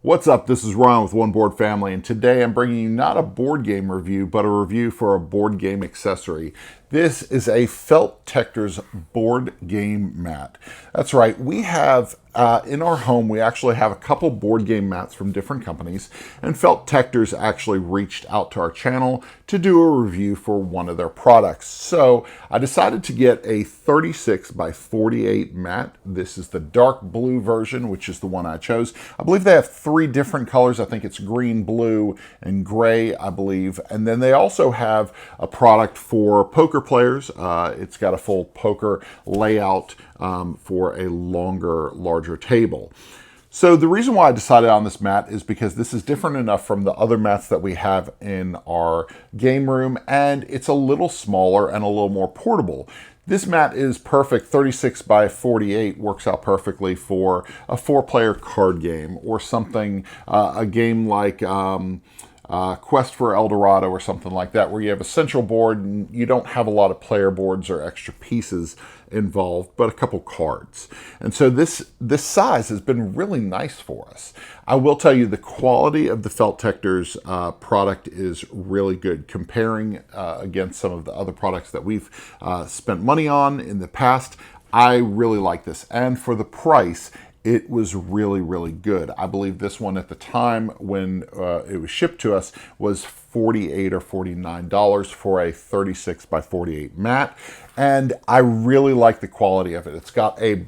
What's up? This is Ron with One Board Family, and today I'm bringing you not a board game review, but a review for a board game accessory. This is a Feltectors Board Game Mat. That's right, we have in our home, we actually have a couple board game mats from different companies, and Feltectors actually reached out to our channel to do a review for one of their products. So I decided to get a 36 by 48 mat. This is the dark blue version, which is the one I chose. I believe they have three different colors. I think it's green, blue, and gray, I believe. And then they also have a product for poker players. It's got a full poker layout for a longer, larger table. So the reason why I decided on this mat is because this is different enough from the other mats that we have in our game room, and it's a little smaller and a little more portable. This mat is perfect. 36 by 48 works out perfectly for a 4-player card game or something, a game like Quest for El Dorado or something like that, where you have a central board and you don't have a lot of player boards or extra pieces involved, but a couple cards. And so this size has been really nice for us. I will tell you the quality of the Feltectors product is really good. Comparing against some of the other products that we've spent money on in the past, I really like this. And for the price, it was really, really good. I believe this one at the time when it was shipped to us was $48 or $49 for a 36 by 48 mat. And I really like the quality of it. It's got a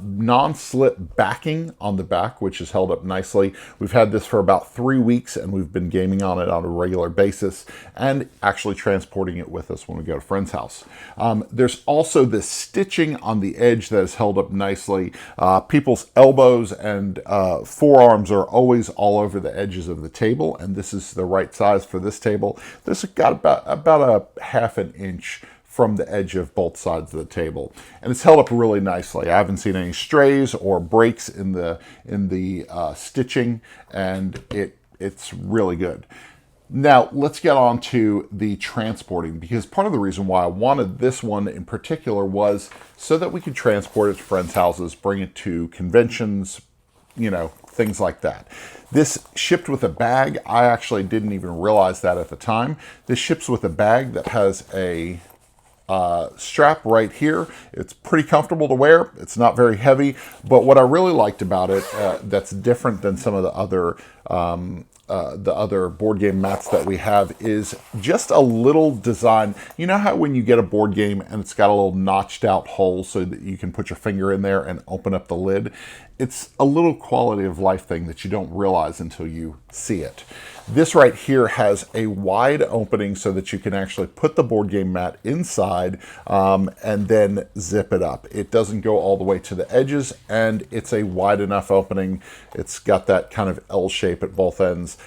non-slip backing on the back, which is held up nicely. We've had this for about 3 weeks and we've been gaming on it on a regular basis and actually transporting it with us when we go to a friend's house. There's also this stitching on the edge that is held up nicely. People's elbows and forearms are always all over the edges of the table, and this is the right size for this table. This has got about a half an inch from the edge of both sides of the table, and it's held up really nicely. I haven't seen any strays or breaks in the stitching, and it's really good. Now let's get on to the transporting, because part of the reason why I wanted this one in particular was so that we could transport it to friends' houses, bring it to conventions, you know, things like that. This shipped with a bag. I actually didn't even realize that at the time. This ships with a bag that has a strap right here. It's pretty comfortable to wear. It's not very heavy, but what I really liked about it that's different than some of the other board game mats that we have is just a little design. You know how when you get a board game and it's got a little notched out hole so that you can put your finger in there and open up the lid? It's a little quality of life thing that you don't realize until you see it. This right here has a wide opening so that you can actually put the board game mat inside and then zip it up. It doesn't go all the way to the edges, and it's a wide enough opening. It's got that kind of L shape at both ends.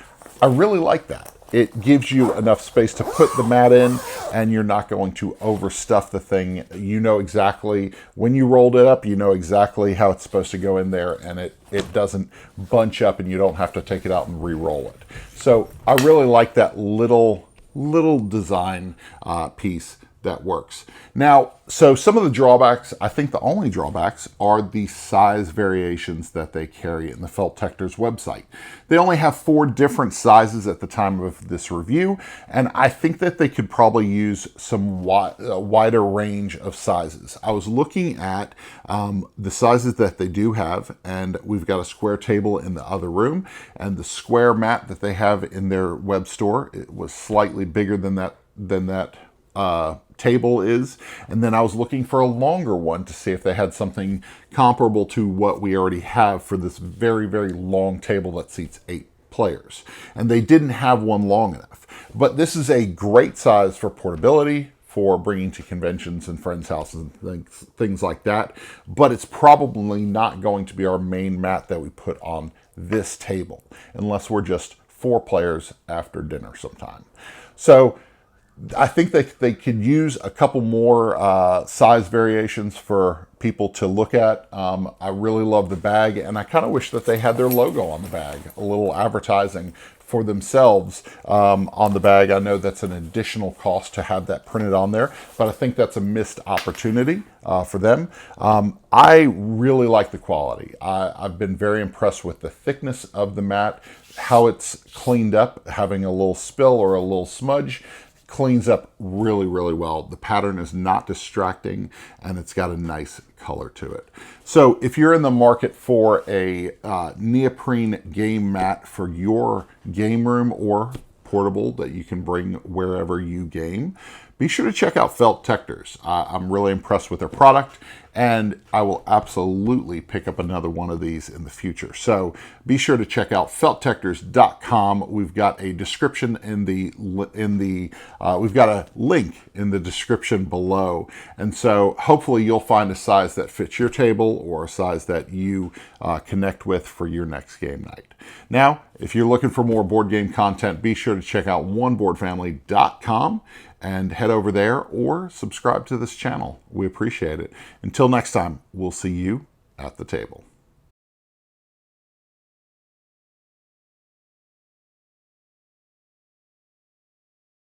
I really like that. It gives you enough space to put the mat in, and you're not going to overstuff the thing. You know exactly, when you rolled it up, you know exactly how it's supposed to go in there, and it doesn't bunch up and you don't have to take it out and re-roll it. So I really like that little design piece that works. Now, so some of the drawbacks, I think the only drawbacks, are the size variations that they carry in the Feltectors website. They only have 4 different sizes at the time of this review, and I think that they could probably use some wider range of sizes. I was looking at the sizes that they do have, and we've got a square table in the other room, and the square mat that they have in their web store, it was slightly bigger than that table is. And then I was looking for a longer one to see if they had something comparable to what we already have for this very, very long table that seats 8 players. And they didn't have one long enough. But this is a great size for portability, for bringing to conventions and friends' houses and things like that. But it's probably not going to be our main mat that we put on this table, unless we're just 4 players after dinner sometime. So I think they could use a couple more size variations for people to look at. I really love the bag, and I kind of wish that they had their logo on the bag, a little advertising for themselves on the bag. I know that's an additional cost to have that printed on there, but I think that's a missed opportunity for them. I really like the quality. I've been very impressed with the thickness of the mat, how it's cleaned up, having a little spill or a little smudge. Cleans up really, really well. The pattern is not distracting, and it's got a nice color to it. So if you're in the market for a neoprene game mat for your game room or portable that you can bring wherever you game, be sure to check out Feltectors. I'm really impressed with their product, and I will absolutely pick up another one of these in the future. So be sure to check out feltectors.com. We've got a description we've got a link in the description below, and so hopefully you'll find a size that fits your table or a size that you connect with for your next game night. Now, if you're looking for more board game content, be sure to check out oneboardfamily.com and head over there or subscribe to this channel. We appreciate it. Until next time, we'll see you at the table.